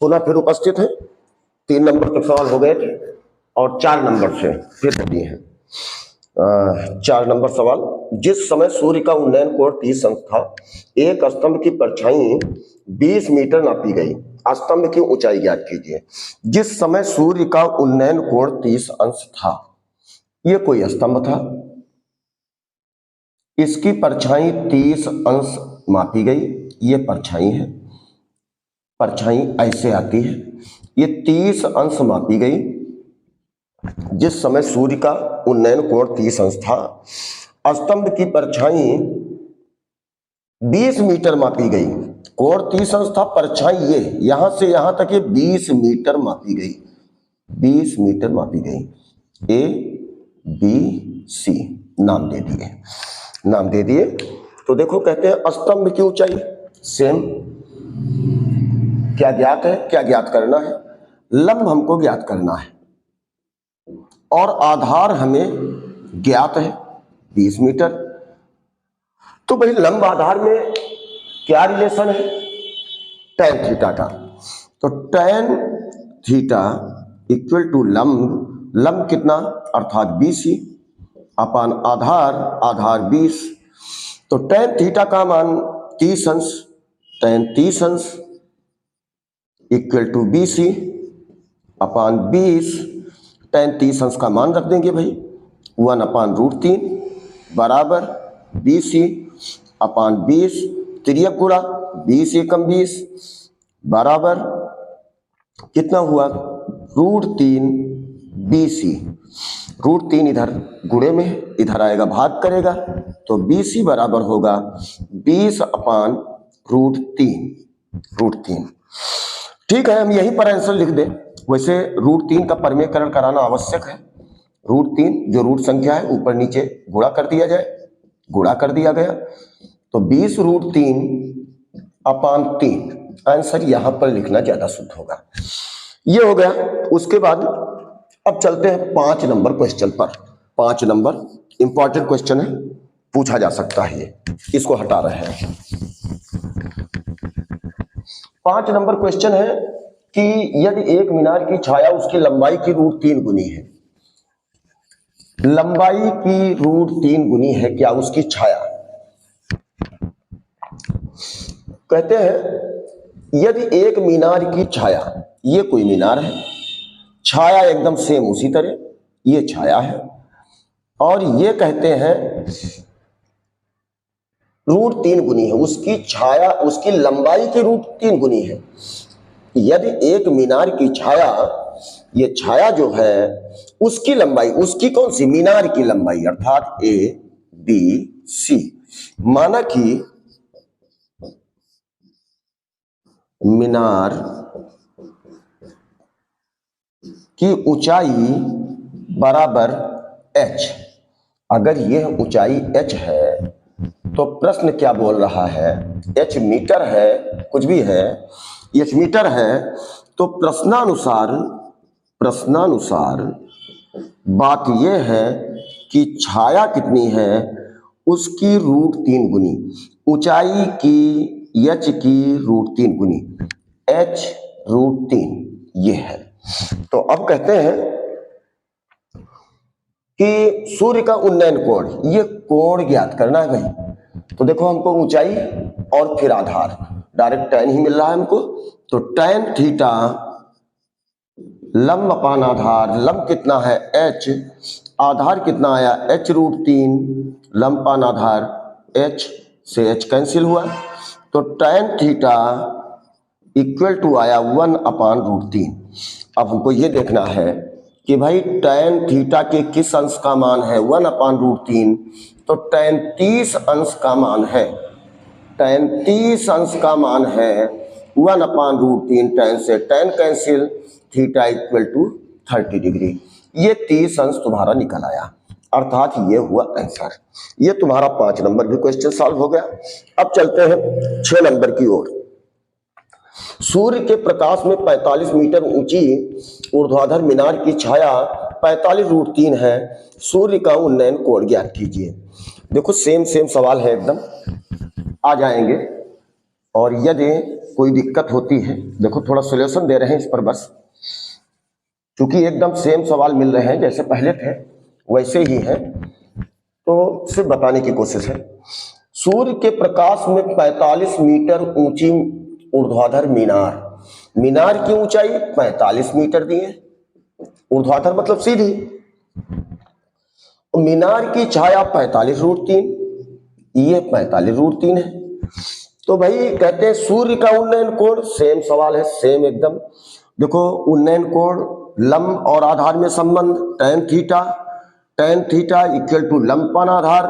पुनः फिर उपस्थित है। 3 नंबर के सवाल हो गए थे और 4 नंबर से फिर दिए हैं। 4 नंबर सवाल, जिस समय सूर्य का उन्नयन कोण 30 अंश था, एक स्तंभ की परछाई 20 मीटर नापी गई, स्तंभ की ऊंचाई ज्ञात कीजिए। जिस समय सूर्य का उन्नयन कोण 30 अंश था, यह कोई स्तंभ था, इसकी परछाई 30 अंश मापी गई, ये परछाई है, परछाई ऐसे आती है, ये 30 अंश मापी गई। जिस समय सूर्य का उन्नयन कोण 30 अंश था, स्तंभ की परछाई 20 मीटर मापी गई। कोण 30 अंश था, परछाई ये यहां से यहां तक ये 20 मीटर मापी गई, 20 मीटर मापी गई। ए बी सी नाम दे दिए, नाम दे दिए। तो देखो कहते हैं स्तंभ की ऊंचाई सेम, क्या ज्ञात है, क्या ज्ञात करना है, लंब हमको ज्ञात करना है और आधार हमें ज्ञात है 20 मीटर। तो भाई लंब आधार में क्या रिलेशन है, tan थीटा का। तो tan थीटा इक्वल टू लंब, लंब कितना अर्थात BC अपान आधार, आधार 20। तो tan थीटा का मान 30 अंश, tan 30 अंश equal to BC upon 20। tan 30 अंश का मान रख देंगे भाई 1/√3 बराबर BC अपान 20, तिर्यक गुणा 20 एकम 20 बराबर कितना हुआ √3 BC। √3 इधर गुणे में, इधर आएगा भाग करेगा, तो BC बराबर होगा 20 अपान √3। ठीक है, हम यहीं पर आंसर लिख दें। वैसे √3 का परमेयकरण कराना आवश्यक है। √3 जो रूट संख्या है ऊपर नीचे गुणा कर दिया जाए, गुणा कर दिया गया, तो 20 √3 अपान 3 आंसर यहां पर लिखना ज्यादा शुद्ध होगा। ये हो गया। उसके बाद अब चलते हैं 5 नंबर क्वेश्चन पर। 5 नंबर इंपॉर्टेंट क्वेश्चन है, पूछा जा सकता है, ये इसको हटा रहे हैं। 5 नंबर क्वेश्चन है कि यदि एक मीनार की छाया उसकी लंबाई की √3 गुनी है, लंबाई की √3 गुनी है, क्या उसकी छाया, कहते हैं यदि एक मीनार की छाया, ये कोई मीनार है, छाया एकदम सेम उसी तरह, ये छाया है, और ये कहते हैं √3 गुनी है, उसकी छाया उसकी लंबाई की √3 गुनी है। यदि एक मीनार की छाया, ये छाया जो है उसकी लंबाई, उसकी कौन सी, मीनार की लंबाई अर्थात ABC, माना कि मीनार की ऊंचाई बराबर h। अगर यह ऊंचाई h है तो प्रश्न क्या बोल रहा है, h मीटर है, कुछ भी है, h मीटर है, तो प्रश्नानुसार बात यह है कि छाया कितनी है, उसकी √3 गुनी, ऊंचाई की h की √3 गुनी, h √3 ये है। तो अब कहते हैं कि सूर्य का उन्नयन कोण, ये कोण ज्ञात करना है भाई। तो देखो हमको ऊंचाई और फिर आधार, डायरेक्ट tan ही मिल रहा है हमको, तो tan थीटा लंब अपान आधार, लंब कितना है h, आधार कितना आया h √3, लंब अपान आधार h से h कैंसिल हुआ, तो tan थीटा इक्वल टू आया 1/√3। अब हमको ये देखना है कि भाई tan थीटा के किस अंश का मान है 1/√3, तो tan 30 अंश का मान है, tan 30 अंश का मान है 1/√3, tan से tan cancel, theta equal to 30 degree. ये 30 अंश तुम्हारा निकल आया, अर्थात ये हुआ आंसर। ये तुम्हारा 5 नंबर भी क्वेश्चन सॉल्व हो गया। अब चलते हैं 6 नंबर की ओर। सूर्य के प्रकाश में 45 मीटर ऊंची ऊर्ध्वाधर मीनार की छाया 45 √3 है, सूर्य का उन्नयन कोण ज्ञात कीजिए। देखो सेम सवाल है, एकदम आ जाएंगे। और यदि कोई दिक्कत होती है, देखो थोड़ा सॉल्यूशन दे रहे हैं इस पर बस, क्योंकि एकदम सेम सवाल मिल रहे हैं जैसे पहले थे वैसे ही हैं, तो सिर्फ बताने की कोशिश है। सूर्य के प्रकाश में 45 मीटर ऊंची ऊर्ध्वाधर मीनार, मीनार की ऊंचाई 45 मीटर दी है, ऊर्ध्वाधर मतलब सीधी, मीनार की छाया 45√3, ये 45√3 है। तो भाई कहते हैं सूर्य का उन्नयन कोण, सेम सवाल है, सेम एकदम। देखो उन्नयन कोण, लंब और आधार में संबंध, tan थीटा इक्वल टू लंब पान आधार।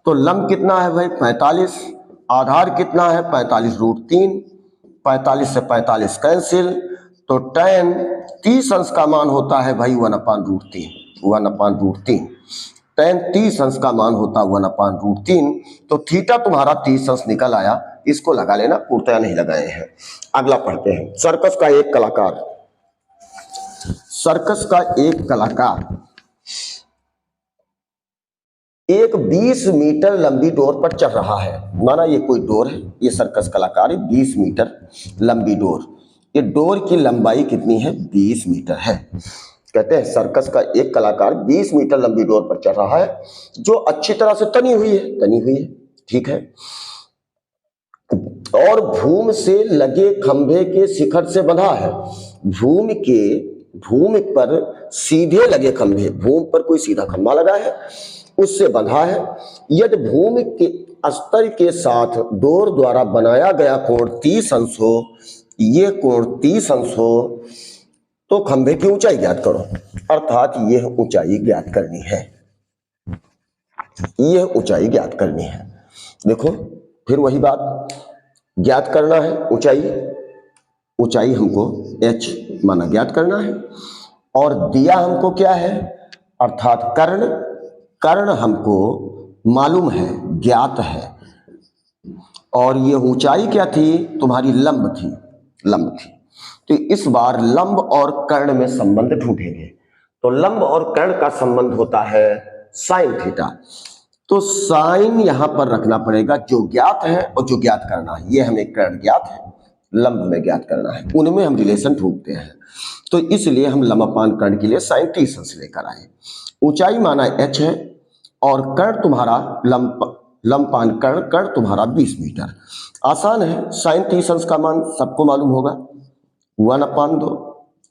तो लंब कितना है भाई 45, आधार कितना है 45√3, 45 से 45 कैंसिल, तो tan 30 अंश का मान होता है भाई 1/√3, 1/√3, tan 30 अंश का मान होता है 1/√3। तो थीटा तुम्हारा 30 अंश निकल आया, इसको लगा लेना, पूर्णतया नहीं लगाए हैं। अगला पढ़ते हैं। सर्कस का एक कलाकार, सर्कस का एक कलाकार एक 20 मीटर लंबी डोर पर चढ़ रहा है। माना ये कोई डोर है, ये सर्कस कलाकार है, 20 मीटर लंबी डोर, ये डोर की लंबाई कितनी है 20 मीटर है। कहते हैं सर्कस का एक कलाकार 20 मीटर लंबी डोर पर चढ़ रहा है जो अच्छी तरह से तनी हुई है, ठीक है, और भूमि से लगे खंभे के शिखर से बंधा है। भूमि पर सीधे लगे खंभे, भूमि पर कोई सीधा खंभा लगा है उससे बंधा है। यदि भूमि के स्तर के साथ डोर द्वारा बनाया गया कोण 30 अंश हो, ये कोण 30 अंश हो, तो खंभे की ऊंचाई ज्ञात करो। अर्थात यह ऊंचाई ज्ञात करनी है, यह ऊंचाई ज्ञात करनी है। देखो फिर वही बात, ज्ञात करना है ऊंचाई हमको h माना ज्ञात करना है, और दिया हमको क्या है, अर्थात कर्ण हमको मालूम है, ज्ञात है, और ये ऊंचाई क्या थी तुम्हारी, लंब थी। तो इस बार लंब और कर्ण में संबंध ढूंढेंगे। तो लंब और कर्ण का संबंध होता है साइन थीटा, तो साइन यहां पर रखना पड़ेगा, जो ज्ञात है और जो ज्ञात करना है। ये हमें कर्ण ज्ञात है, लंब में ज्ञात करना है, उनमें हम रिलेशन ढूंढते हैं। तो इसलिए हम लंबापान कर्ण के लिए साइन 30 अंश लेकर आए। ऊंचाई माना h है और कर्ण तुम्हारा लंबपान कर्ण तुम्हारा 20 मीटर। आसान है, साइन 30 अंश का मान सबको मालूम होगा, 1/2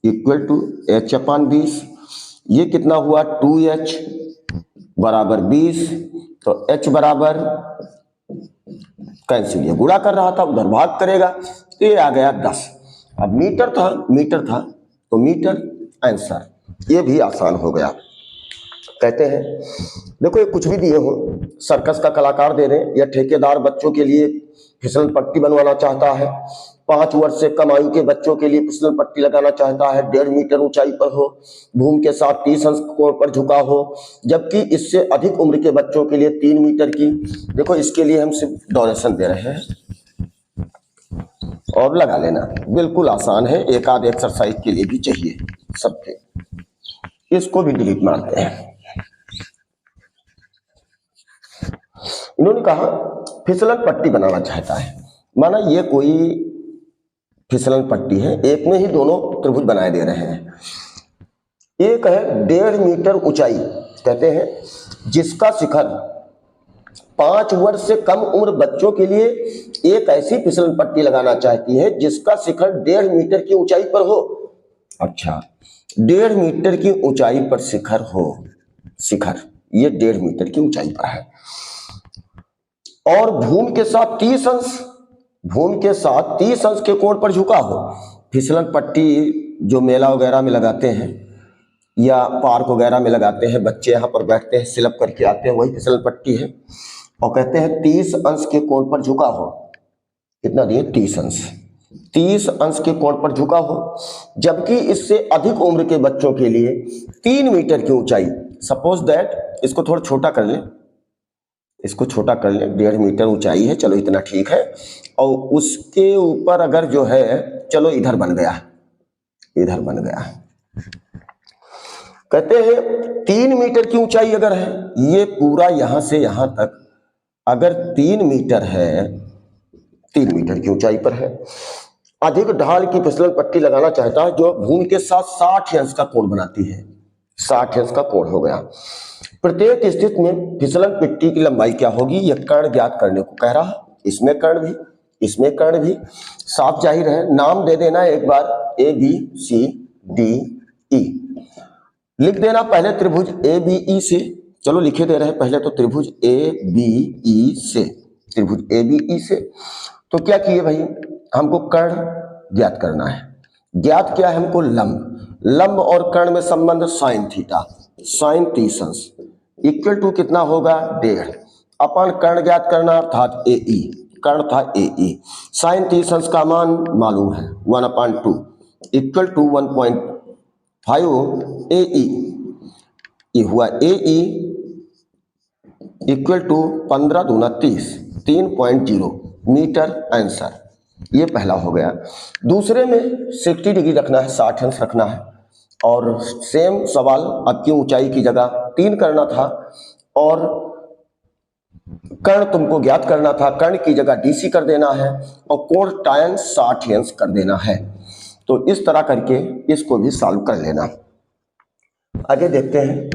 इक्वल टू h/20। ये कितना हुआ 2h बराबर 20, तो h बराबर कैंसिल, ये गुणा कर रहा था उधर भाग करेगा, तो ये आ गया 10। अब मीटर था तो मीटर आंसर, ये भी आसान हो गया। कहते हैं देखो ये कुछ भी दिए हो, सर्कस का कलाकार दे रहे हैं या ठेकेदार बच्चों के लिए फिसल पट्टी बनवाना चाहता है, 5 वर्ष से कम आयु के बच्चों के लिए फिसल पट्टी लगाना चाहता है, 1.5 मीटर ऊंचाई पर हो, भूमि के साथ 30 अंश कोण पर झुका हो, जबकि इससे अधिक उम्र के बच्चों के लिए 3 मीटर की। देखो इसके लिए हम सिर्फ डोनेशन दे रहे हैं और लगा लेना, बिल्कुल आसान है, एक आध एक्सरसाइज के लिए भी चाहिए सबके। इसको भी डिलीट मारते हैं। इन्होंने कहा फिसलन पट्टी बनाना चाहता है। माना ये कोई फिसलन पट्टी है, एक में ही दोनों त्रिभुज बनाए दे रहे हैं। एक है 1.5 मीटर ऊंचाई, कहते हैं जिसका शिखर 5 वर्ष से कम उम्र बच्चों के लिए एक ऐसी फिसलन पट्टी लगाना चाहती है जिसका शिखर 1.5 मीटर की ऊंचाई पर हो। अच्छा, 1.5 मीटर की ऊंचाई पर शिखर हो, शिखर ये 1.5 मीटर की ऊंचाई पर है, और भूमि के साथ 30 अंश के कोण पर झुका हो। फिसलन पट्टी जो मेला वगैरह में लगाते हैं या पार्क वगैरह में लगाते हैं, बच्चे यहाँ पर बैठते हैं, स्लिप करके आते हैं, वही फिसलन पट्टी है, और कहते हैं 30 अंश के कोण पर झुका हो। कितना दिए 30 अंश के कोण पर झुका हो, जबकि इससे अधिक उम्र के बच्चों के लिए 3 मीटर की ऊंचाई, सपोज दैट इसको थोड़ा छोटा कर लें, 1.5 मीटर ऊंचाई है, चलो इतना ठीक है, और उसके ऊपर अगर जो है, चलो इधर बन गया, कहते हैं 3 मीटर की ऊंचाई अगर है, ये पूरा यहां से यहां तक अगर 3 मीटर है, 3 मीटर की ऊंचाई पर है। अधिक ढाल की फिसलन पट्टी लगाना चाहता है जो भूमि के साथ 60 अंश का कोण बनाती है। 60 अंश का कोण हो गया। प्रत्येक स्थिति में फिसलन पट्टी की लंबाई क्या होगी, यह कर्ण ज्ञात करने को कह रहा है। इसमें कर्ण भी, इसमें कर्ण भी, साफ जाहिर है। नाम दे देना एक बार, A B C D E लिख देना पहले त्रिभुज ए बी ई से। चलो लिखे दे रहे हैं पहले तो त्रिभुज ए बी ई से, त्रिभुज ए बी ई से। तो क्या किए भाई, हमको कर्ण ज्ञात करना है। ज्ञात क्या है हमको, लंब। लंब और कर्ण में संबंध साइन थीटा, साइन 30 अंश इक्वल टू कितना होगा 1.5 अपन कर्ण ज्ञात करना अर्थात ए ई, कर्ण था ए ई। साइन 30 अंश का मान मालूम है 1/2 इक्वल टू 1.5 ए ई। ये हुआ ए ई इक्वल टू 15 दूना 30, 3.0 मीटर आंसर। ये पहला हो गया। दूसरे में 60 डिग्री रखना है, 60 अंश रखना है। और सेम सवाल, अब की ऊंचाई की जगह 3 करना था और कर्ण तुमको ज्ञात करना था, कर्ण की जगह डीसी कर देना है और कोण tan 60 अंश कर देना है। तो इस तरह करके इसको भी सॉल्व कर लेना। आगे देखते हैं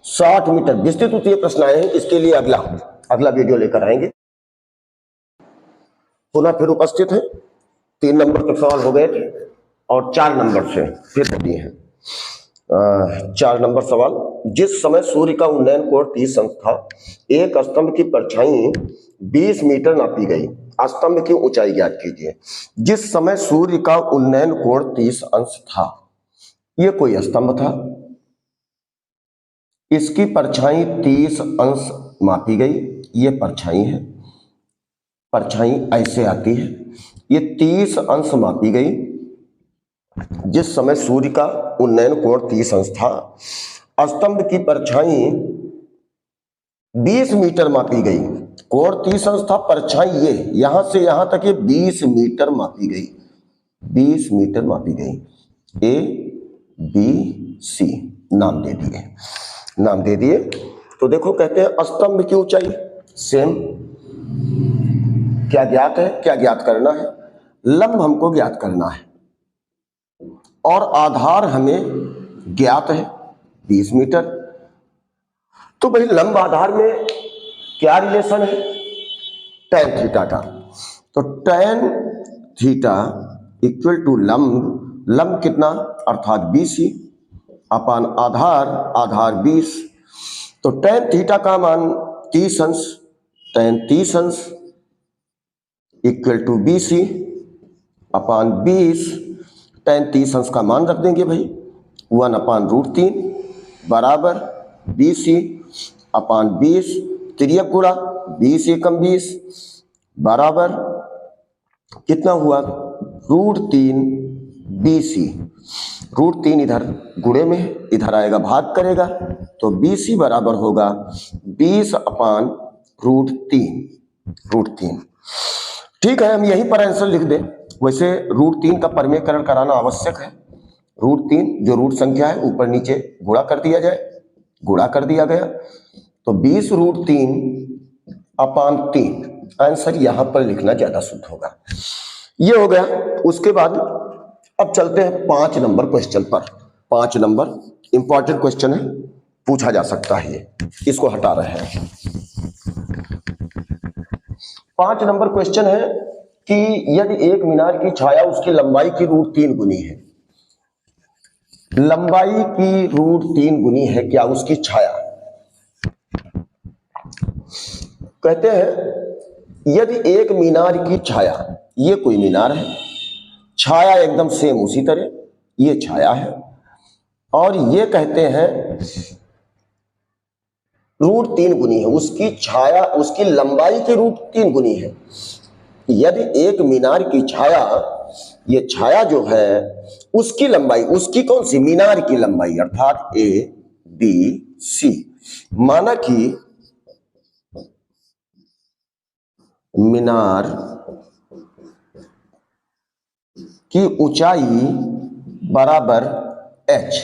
60 मीटर विस्तृत उत्तरीय प्रश्न आए हैं, इसके लिए अगला वीडियो लेकर आएंगे। पुनः फिर उपस्थित है। 3 नंबर के सवाल हो गए थे और 4 नंबर से फिर दिए हैं। 4 नंबर सवाल, जिस समय सूर्य का उन्नयन कोण 30 अंश था, एक स्तंभ की परछाई 20 मीटर नापी गई, स्तंभ की ऊंचाई ज्ञात कीजिए। जिस समय सूर्य का उन्नयन कोण 30 अंश था, यह कोई स्तंभ था, इसकी परछाई 30 अंश मापी गई। ये परछाई है, परछाई ऐसे आती है, ये 30 अंश मापी गई। जिस समय सूर्य का उन्नयन कोण 30 अंश था, स्तंभ की परछाई 20 मीटर मापी गई। कोण 30 अंश था, परछाई ये यहां से यहां तक ये 20 मीटर मापी गई, 20 मीटर मापी गई। ए बी सी नाम दे दिए, नाम दे दिए। तो देखो कहते हैं स्तंभ की ऊंचाई सेम, क्या ज्ञात है, क्या ज्ञात करना है, लंब हमको ज्ञात करना है और आधार हमें ज्ञात है 20 मीटर। तो भाई लंब आधार में क्या रिलेशन है, tan थीटा का। तो tan थीटा इक्वल टू लंब, लंब कितना अर्थात BC अपान आधार, आधार 20। तो tan थीटा का मान 30 अंश, tan 30 अंश equal to BC upon 20। tan 30 अंश का मान रख देंगे भाई 1/√3 बराबर BC अपान 20 तिर्यक गुणा 20 एकम 20 बराबर कितना हुआ √3 BC। √3 इधर गुणे में, इधर आएगा भाग करेगा, तो BC बराबर होगा 20 अपान √3। ठीक है, हम यहीं पर आंसर लिख दें। वैसे √3 का परमेकरण कराना आवश्यक है। √3 जो रूट संख्या है ऊपर नीचे गुणा कर दिया जाए, गुणा कर दिया गया तो 20 √3 अपान 3 आंसर यहां पर लिखना ज्यादा शुद्ध होगा। ये हो गया। उसके बाद अब चलते हैं 5 नंबर क्वेश्चन पर। 5 नंबर इंपॉर्टेंट क्वेश्चन है, पूछा जा सकता है ये, इसको हटा रहे हैं। 5 नंबर क्वेश्चन है कि यदि एक मीनार की छाया उसकी लंबाई की √3 गुनी है, लंबाई की √3 गुनी है, क्या उसकी छाया, कहते हैं यदि एक मीनार की छाया, ये कोई मीनार है, छाया एकदम सेम उसी तरह, ये छाया है, और ये कहते हैं √3 गुनी है, उसकी छाया उसकी लंबाई की √3 गुनी है। यदि एक मीनार की छाया, ये छाया जो है उसकी लंबाई, उसकी कौन सी, मीनार की लंबाई अर्थात ABC, माना कि मीनार की ऊंचाई बराबर h।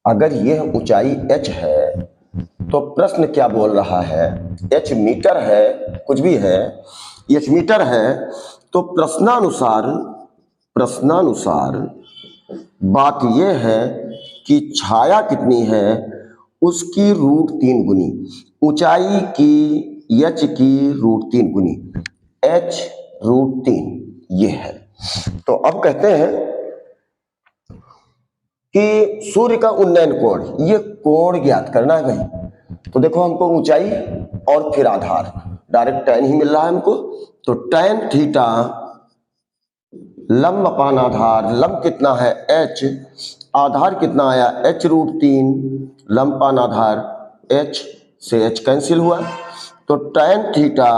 अगर यह ऊंचाई h है तो प्रश्न क्या बोल रहा है, h मीटर है, कुछ भी है, एच मीटर है, तो प्रश्नानुसार बात यह है कि छाया कितनी है, उसकी √3 गुनी, ऊंचाई की एच की √3 गुनी, एच √3 ये है। तो अब कहते हैं कि सूर्य का उन्नयन कोण, ये कोण ज्ञात करना है भाई। तो देखो हमको ऊंचाई और फिर आधार, डायरेक्ट tan ही मिल रहा है हमको, तो tan थीटा लंब अपान आधार, लंब कितना है h, आधार कितना आया h √3, लंब अपान आधार h से h कैंसिल हुआ, तो tan थीटा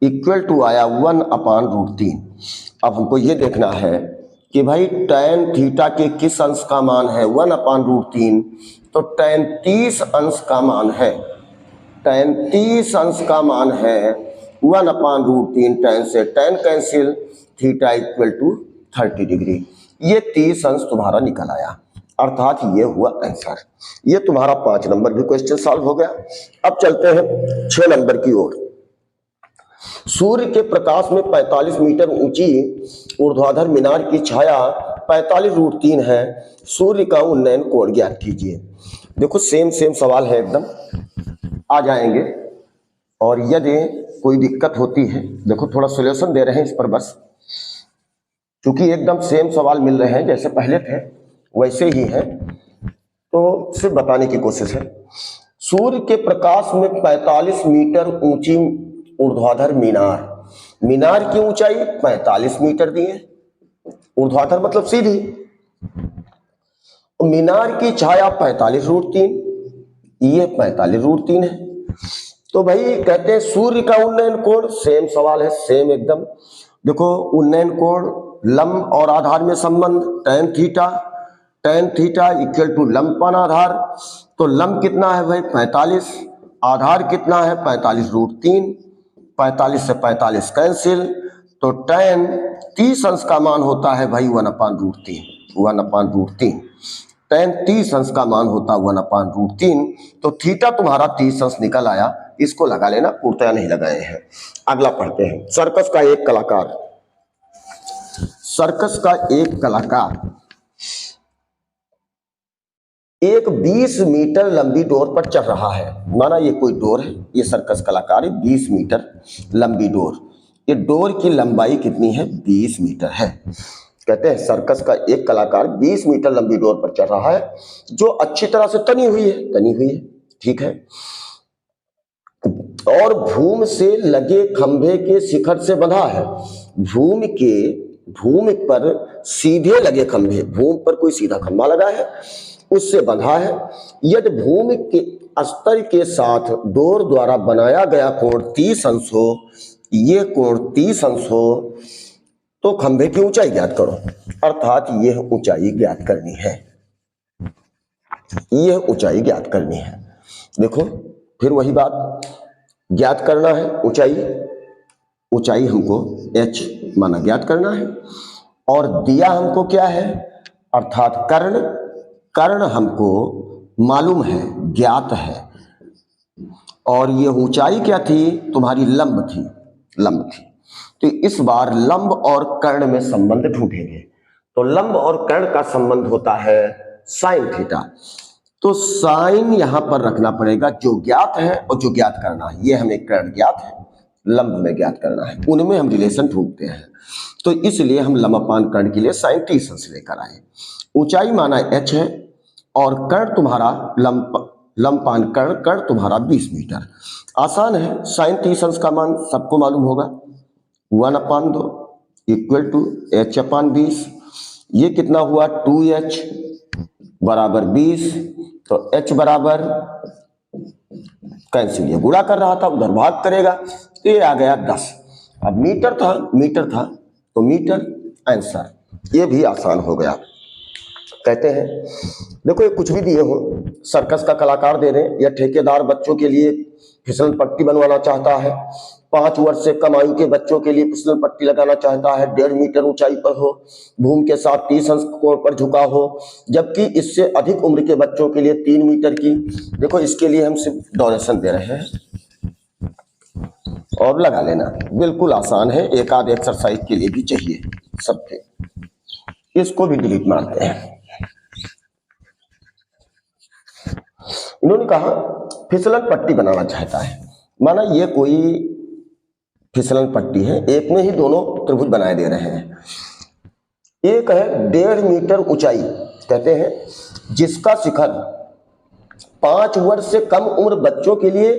इक्वल टू आया 1/√3। अब हमको ये देखना है कि भाई tan थीटा के किस अंश का मान है 1/√3, तो tan 30 अंश का मान है, tan 30 अंश का मान है 1/√3, tan से tan cancel, theta equal to 30 degree, ये 30 अंश तुम्हारा निकल आया, अर्थात ये हुआ आंसर। ये तुम्हारा 5 नंबर भी क्वेश्चन सॉल्व हो गया। अब चलते हैं 6 नंबर की ओर। सूर्य के प्रकाश में 45 मीटर ऊंची ऊर्ध्वाधर मीनार की छाया 45√3 है, सूर्य का उन्नयन कोण ज्ञात कीजिए। देखो सेम सवाल है एकदम, आ जाएंगे, और यदि कोई दिक्कत होती है, देखो थोड़ा सॉल्यूशन दे रहे हैं इस पर बस, क्योंकि एकदम सेम सवाल मिल रहे हैं जैसे पहले थे वैसे ही है, तो सिर्फ बताने की कोशिश है। सूर्य के प्रकाश में 45 मीटर ऊंची ऊर्ध्वाधर मीनार, मीनार की ऊंचाई 45 मीटर दी है, ऊर्ध्वाधर मतलब सीधी, मीनार की छाया 45√3, ये 45√3 है। तो भाई कहते हैं सूर्य का उन्नयन कोण, सेम सवाल है, सेम एकदम। देखो उन्नयन कोण, लंब और आधार में संबंध, tan थीटा इक्वल टू लंब अपान आधार, तो लंब कितना है भाई 45, आधार कितना है 45√3, 45 से 45 कैंसिल, तो tan 30 अंश का मान होता है भाई 1/√3, tan 30 अंश का मान होता है 1/√3, तो थीटा तुम्हारा 30 अंश निकल आया, इसको लगा लेना, पूर्णतया नहीं लगाए हैं। अगला पढ़ते हैं, सर्कस का एक कलाकार, सर्कस का एक कलाकार एक 20 मीटर लंबी डोर पर चढ़ रहा है, माना ये कोई डोर है, ये सर्कस कलाकार है, 20 मीटर लंबी डोर, ये डोर की लंबाई कितनी है 20 मीटर है। कहते हैं सर्कस का एक कलाकार 20 मीटर लंबी डोर पर चढ़ रहा है, जो अच्छी तरह से तनी हुई है, ठीक है, और भूमि से लगे खंभे के शिखर से बंधा है, भूमि पर सीधे लगे खंभे, भूमि पर कोई सीधा खंभा लगा है, उससे बंधा है। यदि भूमि के स्तर के साथ डोर द्वारा बनाया गया कोण 30 अंश हो, ये कोण 30 अंश हो, तो खंभे की ऊंचाई ज्ञात करो, अर्थात यह ऊंचाई ज्ञात करनी है, यह ऊंचाई ज्ञात करनी है। देखो फिर वही बात, ज्ञात करना है ऊंचाई हमको h माना ज्ञात करना है, और दिया हमको क्या है, अर्थात कर्ण हमको मालूम है, ज्ञात है, और ये ऊंचाई क्या थी तुम्हारी, लंब थी। तो इस बार लंब और कर्ण में संबंध ढूंढेंगे, तो लंब और कर्ण का संबंध होता है साइन थीटा, तो साइन यहां पर रखना पड़ेगा, जो ज्ञात है और जो ज्ञात करना है, ये हमें कर्ण ज्ञात है, लंब में ज्ञात करना है, उनमें हम रिलेशन ढूंढते हैं, तो इसलिए हम लंब अपान कर्ण के लिए साइन 30 अंश लेकर आए। ऊंचाई माना h है, और कर्ण तुम्हारा लंब पान कर्ण तुम्हारा 20 मीटर, आसान है, साइन 30 अंश का मान सबको मालूम होगा, 1/2 इक्वल टू h/20, ये कितना हुआ 2h बराबर 20, तो h बराबर कैंसिल, ये गुणा कर रहा था उधर भाग करेगा, तो ये आ गया 10। अब मीटर था तो मीटर आंसर, ये भी आसान हो गया। कहते हैं देखो ये कुछ भी दिए हो, सर्कस का कलाकार दे रहे हैं, या ठेकेदार बच्चों के लिए फिसल पट्टी बनवाना चाहता है, 5 वर्ष से कम आयु के बच्चों के लिए फिसल पट्टी लगाना चाहता है, 1.5 मीटर ऊंचाई पर हो, भूमि के साथ 30 अंश कोण पर झुका हो, जबकि इससे अधिक उम्र के बच्चों के लिए 3 मीटर की, देखो इसके लिए हम सिर्फ डोनेशन दे रहे हैं, और लगा लेना। बिल्कुल आसान है, एक आध एक्सरसाइज के लिए भी चाहिए सबके। इसको भी डिलीट मारते हैं। इन्होंने कहा फिसलन पट्टी बनाना चाहता है। माना ये कोई फिसलन पट्टी है, एक में ही दोनों त्रिभुज बनाए दे रहे हैं। एक है 1.5 मीटर ऊंचाई, कहते हैं जिसका शिखर 5 वर्ष से कम उम्र बच्चों के लिए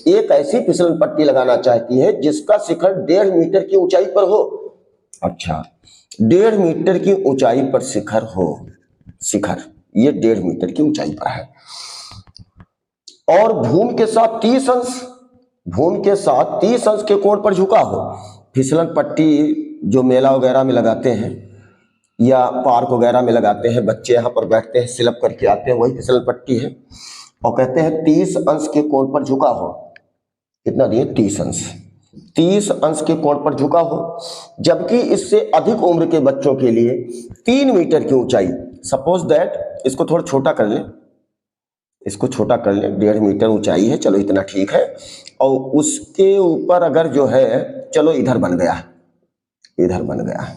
एक ऐसी फिसलन पट्टी लगाना चाहती है जिसका शिखर 1.5 मीटर की ऊंचाई पर हो। अच्छा, 1.5 मीटर की ऊंचाई पर शिखर हो, शिखर ये 1.5 मीटर की ऊंचाई पर है और भूमि के साथ 30 अंश, भूमि के साथ 30 अंश के कोण पर झुका हो। फिसलन पट्टी जो मेला वगैरह में लगाते हैं या पार्क वगैरह में लगाते हैं, बच्चे यहाँ पर बैठते हैं, स्लिप करके आते हैं, वही फिसलन पट्टी है। और कहते हैं 30 अंश के कोण पर झुका हो। कितना दिए? 30 अंश, 30 अंश के कोण पर झुका हो, जबकि इससे अधिक उम्र के बच्चों के लिए 3 मीटर की ऊंचाई, सपोज दैट, इसको थोड़ा छोटा कर लें, इसको छोटा कर लें, 1.5 मीटर ऊंचाई है, चलो इतना ठीक है। और उसके ऊपर अगर जो है, चलो इधर बन गया, इधर बन गया,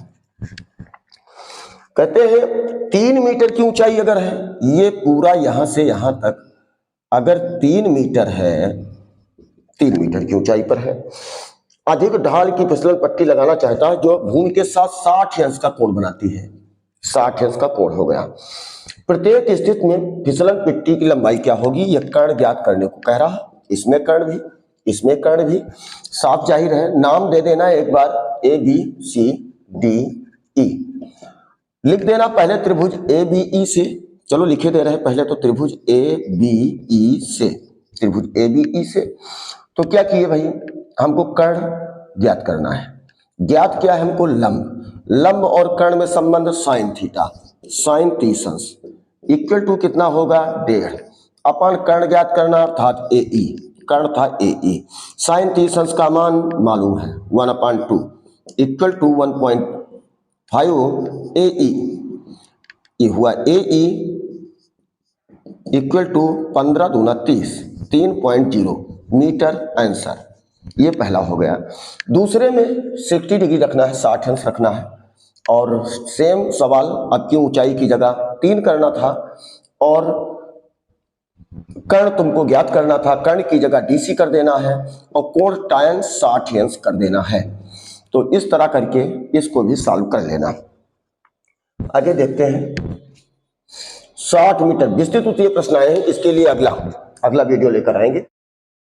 कहते हैं 3 मीटर की ऊंचाई अगर है, ये पूरा यहां से यहां तक अगर 3 मीटर है, 3 मीटर की ऊंचाई पर है, अधिक ढाल की फिसलन पट्टी लगाना चाहता है जो भूमि के साथ 60 अंश का कोण बनाती है। 60 अंश का कोण हो गया। प्रत्येक स्थिति में फिसलन पट्टी की लंबाई क्या होगी, यह कर्ण ज्ञात करने को कह रहा। इसमें कर्ण भी, इसमें कर्ण भी, साफ जाहिर है। नाम दे देना एक बार, A B C D E लिख देना पहले त्रिभुज ए बी ई से। चलो लिखे दे रहे हैं पहले तो त्रिभुज ए बी ई से, त्रिभुज ए बी ई से। तो क्या किए भाई, हमको कर्ण ज्ञात करना है। ज्ञात क्या है हमको? लंब। लंब और कर्ण में संबंध साइन थीटा, साइन 30 अंश इक्वल टू कितना होगा? 1.5 अपन कर्ण ज्ञात करना अर्थात ए ई, कर्ण था ए ई। साइन 30 अंश का मान मालूम है 1/2 इक्वल टू 1.5 ए ई, ये हुआ ए ई इक्वल टू 15 दूना 30, 3.0 मीटर आंसर। ये पहला हो गया। दूसरे में 60 डिग्री रखना है, 60 अंश रखना है। और सेम सवाल, अब की ऊंचाई की जगह 3 करना था और कर्ण तुमको ज्ञात करना था, कर्ण की जगह डीसी कर देना है और कोण tan 60 अंश कर देना है। तो इस तरह करके इसको भी सॉल्व कर लेना। आगे देखते हैं 60 मीटर विस्तृत उत्तरीय प्रश्न आए हैं, इसके लिए अगला वीडियो लेकर आएंगे।